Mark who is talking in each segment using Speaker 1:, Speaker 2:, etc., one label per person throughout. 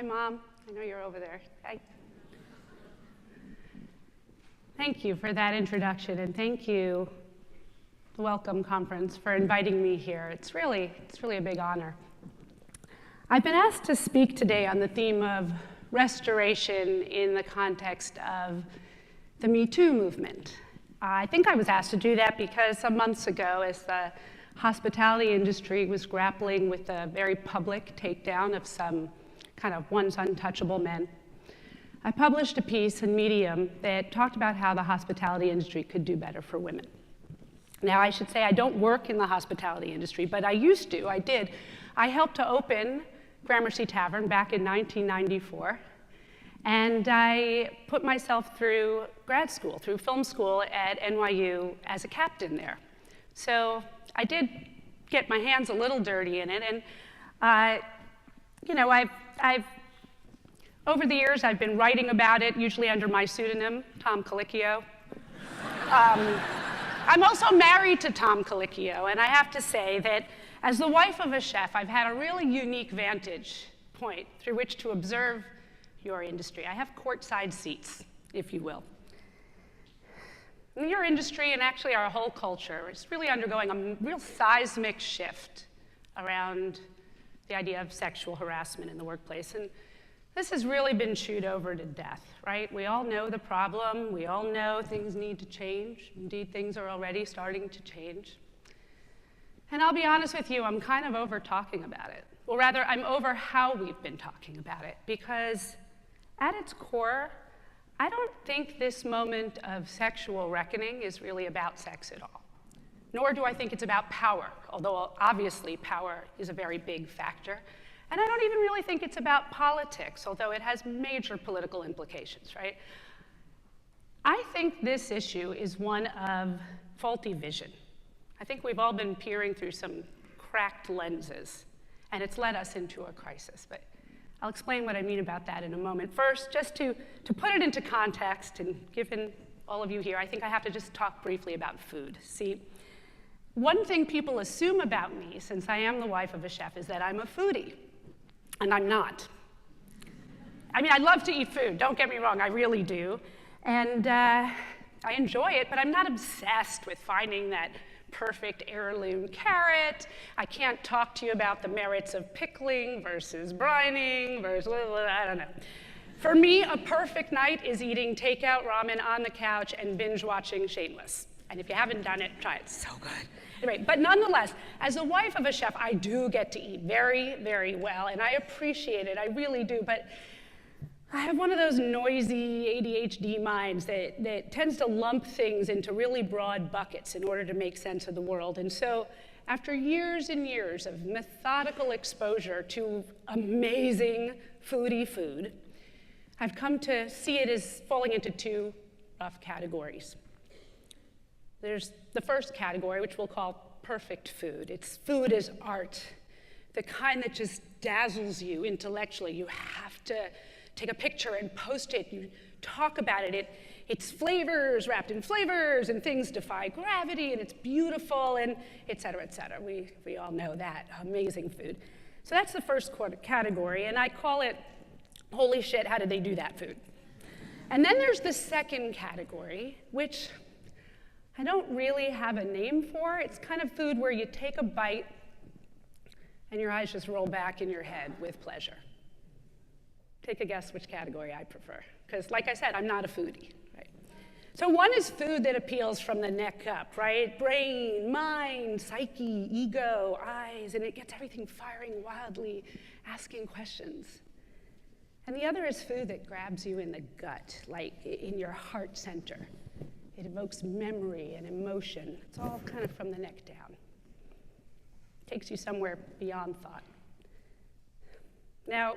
Speaker 1: Hi, Mom. I know you're over there. Hi. Thank you for that introduction, and thank you, the Welcome Conference, for inviting me here. It's really a big honor. I've been asked to speak today on the theme of restoration in the context of the Me Too movement. I think I was asked to do that because some months ago, as the hospitality industry was grappling with a very public takedown of some kind of once untouchable men, I published a piece in Medium that talked about how the hospitality industry could do better for women. Now, I should say I don't work in the hospitality industry, but I used to, I did. I helped to open Gramercy Tavern back in 1994, and I put myself through grad school, through film school at NYU as a captain there. So I did get my hands a little dirty in it, and over the years I've been writing about it, usually under my pseudonym, Tom Colicchio. I'm also married to Tom Colicchio, and I have to say that as the wife of a chef, I've had a really unique vantage point through which to observe your industry. I have courtside seats, if you will. And your industry, and actually our whole culture, is really undergoing a real seismic shift around the idea of sexual harassment in the workplace. And this has really been chewed over to death, right? We all know the problem. We all know things need to change. Indeed, things are already starting to change. And I'll be honest with you, I'm kind of over talking about it. Well, rather, I'm over how we've been talking about it, because at its core, I don't think this moment of sexual reckoning is really about sex at all. Nor do I think it's about power, although obviously power is a very big factor. And I don't even really think it's about politics, although it has major political implications, right? I think this issue is one of faulty vision. I think we've all been peering through some cracked lenses, and it's led us into a crisis. But I'll explain what I mean about that in a moment. First, just to put it into context, and given all of you here, I think I have to just talk briefly about food. See, one thing people assume about me, since I am the wife of a chef, is that I'm a foodie, and I'm not. I mean, I love to eat food, don't get me wrong, I really do. And I enjoy it, but I'm not obsessed with finding that perfect heirloom carrot. I can't talk to you about the merits of pickling versus brining versus, I don't know. For me, a perfect night is eating takeout ramen on the couch and binge watching Shameless. And if you haven't done it, try it, it's so good. Anyway, but nonetheless, as a wife of a chef, I do get to eat very, very well, and I appreciate it, I really do, but I have one of those noisy ADHD minds that tends to lump things into really broad buckets in order to make sense of the world. And so after years and years of methodical exposure to amazing foodie food, I've come to see it as falling into two rough categories. There's the first category, which we'll call perfect food. It's food as art, the kind that just dazzles you intellectually. You have to take a picture and post it. You talk about it. It's flavors wrapped in flavors, and things defy gravity, and it's beautiful, and et cetera, et cetera. We all know that. Amazing food. So that's the first category, and I call it, holy shit, how did they do that food? And then there's the second category, which I don't really have a name for. It's kind of food where you take a bite, and your eyes just roll back in your head with pleasure. Take a guess which category I prefer, because like I said, I'm not a foodie, right? So one is food that appeals from the neck up, right? Brain, mind, psyche, ego, eyes, and it gets everything firing wildly, asking questions. And the other is food that grabs you in the gut, like in your heart center. It evokes memory and emotion. It's all kind of from the neck down. Takes you somewhere beyond thought. Now,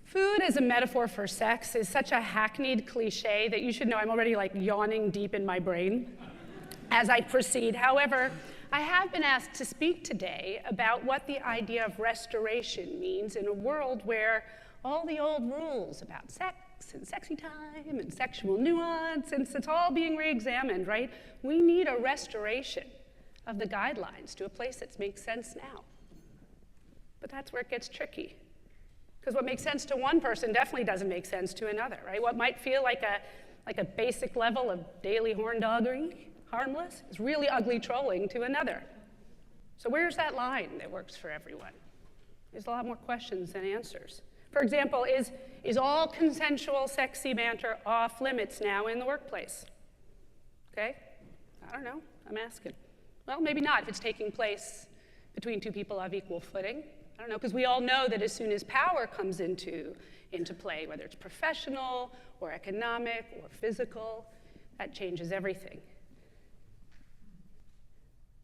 Speaker 1: food as a metaphor for sex is such a hackneyed cliche that you should know I'm already like yawning deep in my brain as I proceed. However, I have been asked to speak today about what the idea of restoration means in a world where all the old rules about sex and sexy time and sexual nuance, since it's all being re-examined, right? We need a restoration of the guidelines to a place that makes sense now. But that's where it gets tricky. Because what makes sense to one person definitely doesn't make sense to another, right? What might feel like a basic level of daily horndoggery, harmless, is really ugly trolling to another. So where's that line that works for everyone? There's a lot more questions than answers. For example, is all consensual sexy banter off limits now in the workplace? Okay? I don't know. I'm asking. Well, maybe not if it's taking place between two people of equal footing. I don't know, because we all know that as soon as power comes into play, whether it's professional or economic or physical, that changes everything.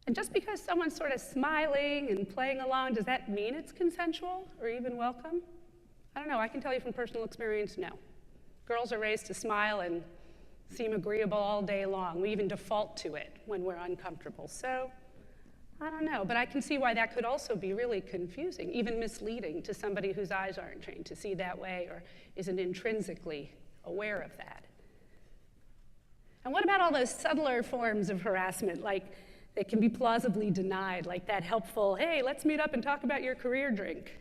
Speaker 1: And just because someone's sort of smiling and playing along, does that mean it's consensual or even welcome? I don't know. I can tell you from personal experience, no. Girls are raised to smile and seem agreeable all day long. We even default to it when we're uncomfortable. So I don't know, but I can see why that could also be really confusing, even misleading to somebody whose eyes aren't trained to see that way or isn't intrinsically aware of that. And what about all those subtler forms of harassment, like that can be plausibly denied, like that helpful, hey, let's meet up and talk about your career drink.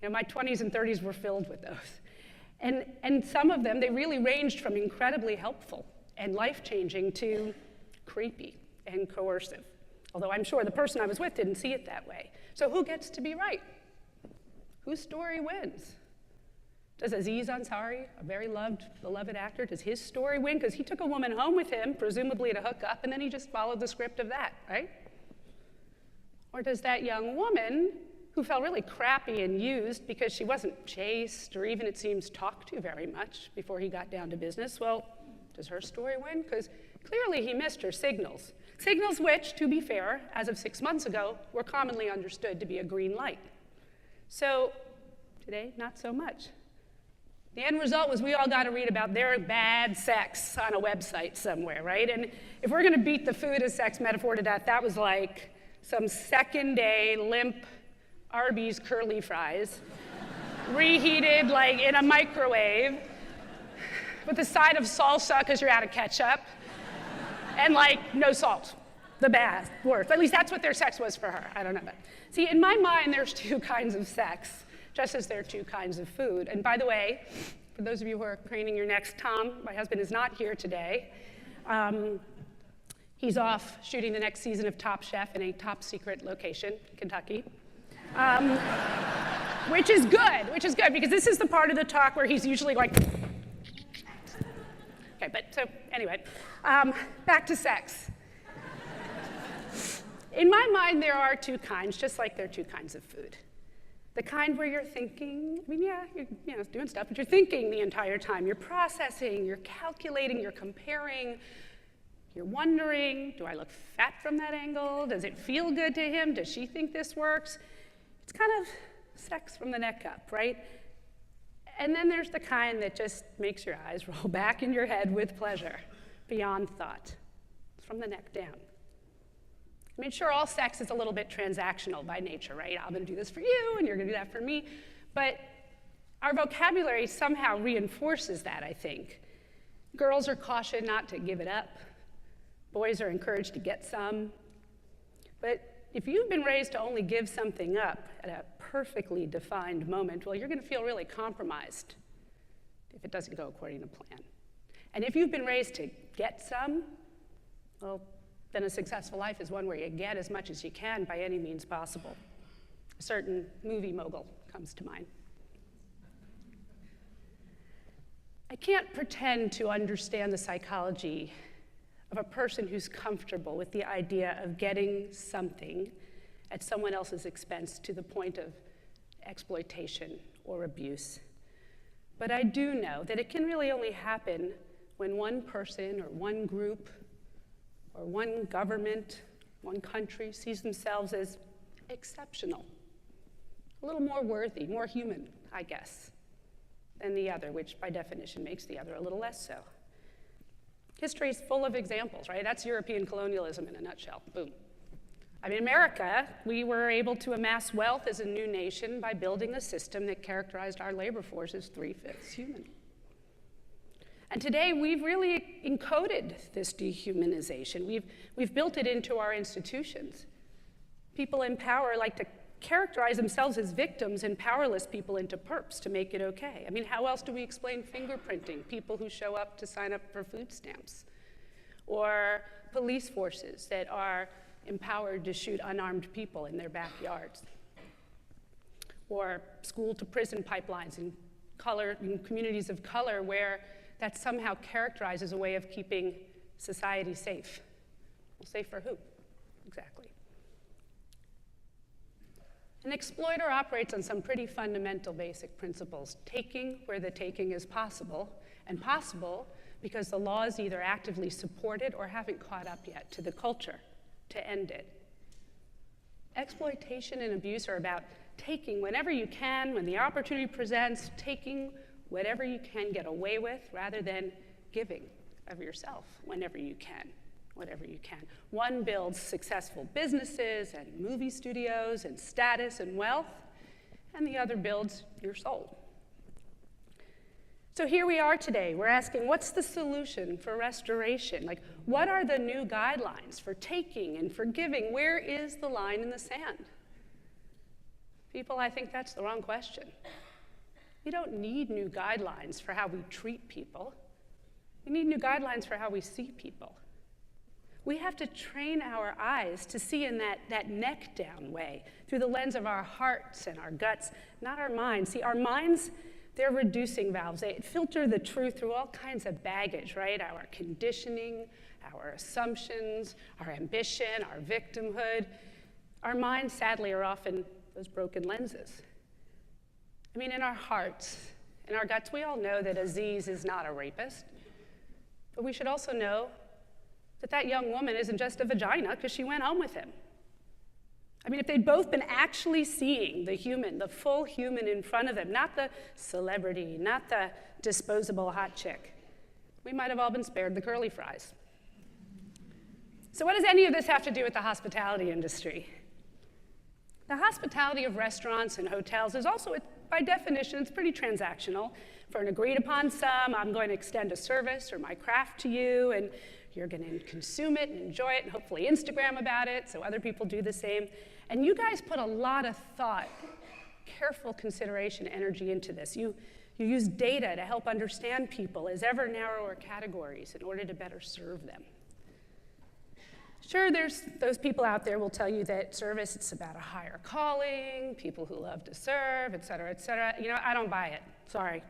Speaker 1: You know, my 20s and 30s were filled with those. And some of them, they really ranged from incredibly helpful and life-changing to creepy and coercive. Although I'm sure the person I was with didn't see it that way. So who gets to be right? Whose story wins? Does Aziz Ansari, a very beloved actor, does his story win? Because he took a woman home with him, presumably to hook up, and then he just followed the script of that, right? Or does that young woman, who felt really crappy and used because she wasn't chased or even, it seems, talked to very much before he got down to business, well, does her story win? Because clearly he missed her signals. Signals which, to be fair, as of 6 months ago, were commonly understood to be a green light. So today, not so much. The end result was we all got to read about their bad sex on a website somewhere, right? And if we're going to beat the food as sex metaphor to death, that was like some second-day limp Arby's curly fries, reheated like in a microwave, with a side of salsa because you're out of ketchup, and like no salt. The bad, worst. At least that's what their sex was for her. I don't know. But see, in my mind, there's two kinds of sex, just as there are two kinds of food. And by the way, for those of you who are craning your necks, Tom, my husband, is not here today. He's off shooting the next season of Top Chef in a top secret location, Kentucky. Which is good, because this is the part of the talk where he's usually like, okay, but so anyway, back to sex. In my mind, there are two kinds, just like there are two kinds of food. The kind where you're thinking, I mean, yeah, you're doing stuff, but you're thinking the entire time. You're processing, you're calculating, you're comparing, you're wondering, do I look fat from that angle? Does it feel good to him? Does she think this works? It's kind of sex from the neck up, right? And then there's the kind that just makes your eyes roll back in your head with pleasure, beyond thought. It's from the neck down. I mean, sure, all sex is a little bit transactional by nature, right? I'm going to do this for you, and you're going to do that for me. But our vocabulary somehow reinforces that, I think. Girls are cautioned not to give it up. Boys are encouraged to get some. But if you've been raised to only give something up at a perfectly defined moment, well, you're going to feel really compromised if it doesn't go according to plan. And if you've been raised to get some, well, then a successful life is one where you get as much as you can by any means possible. A certain movie mogul comes to mind. I can't pretend to understand the psychology of a person who's comfortable with the idea of getting something at someone else's expense to the point of exploitation or abuse. But I do know that it can really only happen when one person or one group or one government, one country sees themselves as exceptional, a little more worthy, more human, I guess, than the other, which by definition makes the other a little less so. History is full of examples, right? That's European colonialism in a nutshell. Boom. I mean, America, we were able to amass wealth as a new nation by building a system that characterized our labor force as 3/5 human. And today, we've really encoded this dehumanization. We've built it into our institutions. People in power like to characterize themselves as victims and powerless people into perps to make it okay. I mean, how else do we explain fingerprinting, people who show up to sign up for food stamps? Or police forces that are empowered to shoot unarmed people in their backyards? Or school-to-prison pipelines in communities of color where that somehow characterized as a way of keeping society safe. Well, safe for who, exactly? An exploiter operates on some pretty fundamental basic principles, taking where the taking is possible, and possible because the laws either actively support it or haven't caught up yet to the culture to end it. Exploitation and abuse are about taking whenever you can, when the opportunity presents, taking whatever you can get away with rather than giving of yourself whenever you can, whatever you can. One builds successful businesses and movie studios and status and wealth, and the other builds your soul. So here we are today. We're asking, what's the solution for restoration? Like, what are the new guidelines for taking and for giving? Where is the line in the sand? People, I think that's the wrong question. We don't need new guidelines for how we treat people. We need new guidelines for how we see people. We have to train our eyes to see in that neck-down way, through the lens of our hearts and our guts, not our minds. See, our minds, they're reducing valves. They filter the truth through all kinds of baggage, right? Our conditioning, our assumptions, our ambition, our victimhood. Our minds, sadly, are often those broken lenses. I mean, in our hearts, in our guts, we all know that Aziz is not a rapist. But we should also know that that young woman isn't just a vagina because she went home with him. I mean, if they'd both been actually seeing the human, the full human in front of them, not the celebrity, not the disposable hot chick, we might have all been spared the curly fries. So what does any of this have to do with the hospitality industry? The hospitality of restaurants and hotels is also, by definition, it's pretty transactional. For an agreed upon sum, I'm going to extend a service or my craft to you, and you're going to consume it and enjoy it and hopefully Instagram about it so other people do the same. And you guys put a lot of thought, careful consideration, energy into this. You use data to help understand people as ever narrower categories in order to better serve them. Sure, there's those people out there will tell you that service, it's about a higher calling, people who love to serve, et cetera, et cetera. You know, I don't buy it, sorry.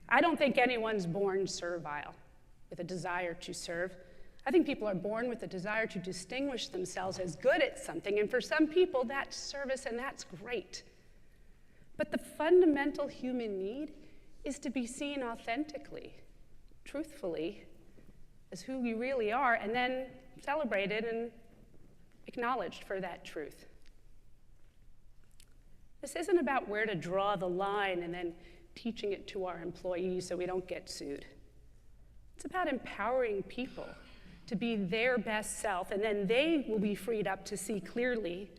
Speaker 1: I don't think anyone's born servile with a desire to serve. I think people are born with a desire to distinguish themselves as good at something, and for some people, that's service, and that's great. But the fundamental human need is to be seen authentically, truthfully, as who you really are, and then celebrated and acknowledged for that truth. This isn't about where to draw the line and then teaching it to our employees so we don't get sued. It's about empowering people to be their best self, and then they will be freed up to see clearly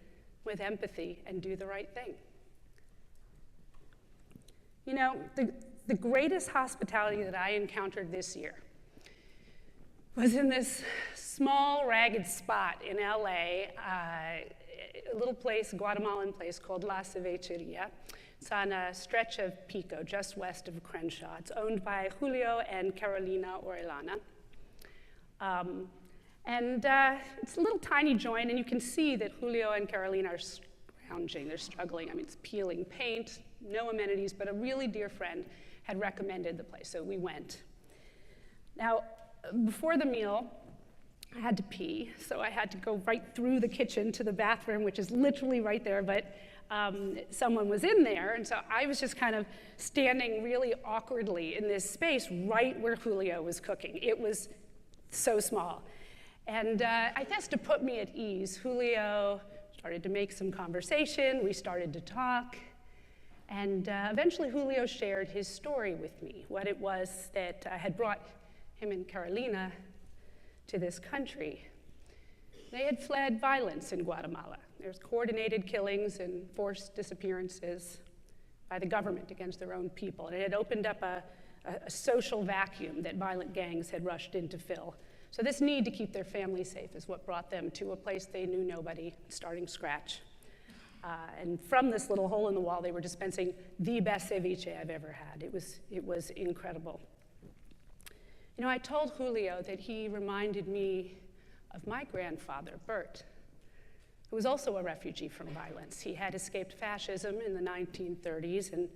Speaker 1: with empathy and do the right thing. You know, the greatest hospitality that I encountered this year was in this small, ragged spot in LA, a little place, Guatemalan place called La Cevicheria. It's on a stretch of Pico, just west of Crenshaw. It's owned by Julio and Carolina Orellana. It's a little tiny joint, and you can see that Julio and Carolina are scrounging, they're struggling. I mean, it's peeling paint, no amenities, but a really dear friend had recommended the place, so we went. Now, before the meal, I had to pee, so I had to go right through the kitchen to the bathroom, which is literally right there, but someone was in there, and so I was just kind of standing really awkwardly in this space right where Julio was cooking. It was so small. And I guess to put me at ease, Julio started to make some conversation, we started to talk, and eventually Julio shared his story with me, what it was that had brought him and Carolina to this country. They had fled violence in Guatemala. There's coordinated killings and forced disappearances by the government against their own people. And it had opened up a social vacuum that violent gangs had rushed in to fill. So this need to keep their family safe is what brought them to a place they knew nobody, starting scratch. And from this little hole in the wall, they were dispensing the best ceviche I've ever had. It was incredible. You know, I told Julio that he reminded me of my grandfather, Bert, who was also a refugee from violence. He had escaped fascism in the 1930s and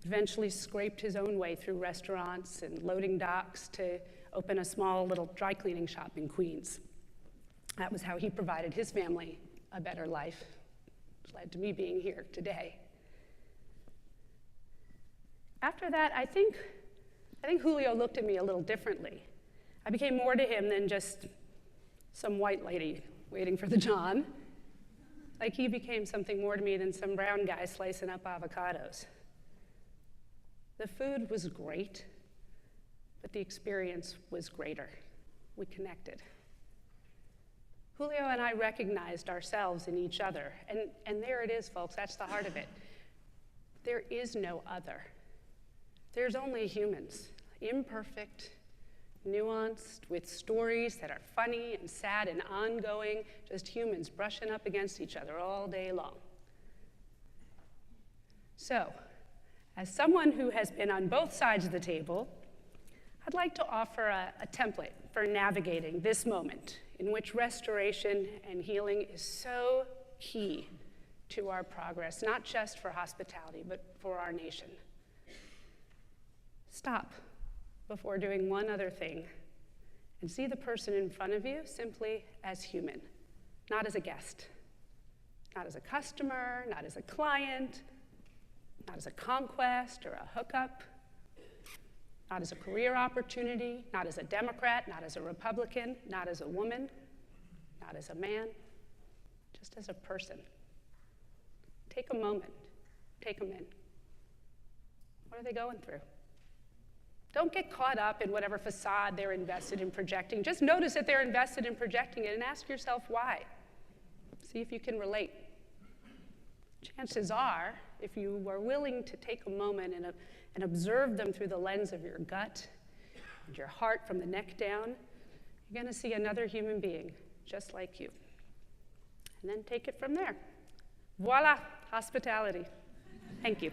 Speaker 1: eventually scraped his own way through restaurants and loading docks to open a small little dry cleaning shop in Queens. That was how he provided his family a better life, which led to me being here today. After that, I think Julio looked at me a little differently. I became more to him than just some white lady waiting for the John. Like he became something more to me than some brown guy slicing up avocados. The food was great, but the experience was greater. We connected. Julio and I recognized ourselves in each other, and there it is, folks, that's the heart of it. There is no other. There's only humans, imperfect, nuanced, with stories that are funny and sad and ongoing, just humans brushing up against each other all day long. So, as someone who has been on both sides of the table, I'd like to offer a template for navigating this moment in which restoration and healing is so key to our progress, not just for hospitality, but for our nation. Stop before doing one other thing and see the person in front of you simply as human, not as a guest, not as a customer, not as a client, not as a conquest or a hookup, not as a career opportunity, not as a Democrat, not as a Republican, not as a woman, not as a man, just as a person. Take a moment, take them in. What are they going through? Don't get caught up in whatever facade they're invested in projecting. Just notice that they're invested in projecting it and ask yourself why. See if you can relate. Chances are, if you are willing to take a moment and observe them through the lens of your gut and your heart from the neck down, you're going to see another human being just like you. And then take it from there. Voila, hospitality. Thank you.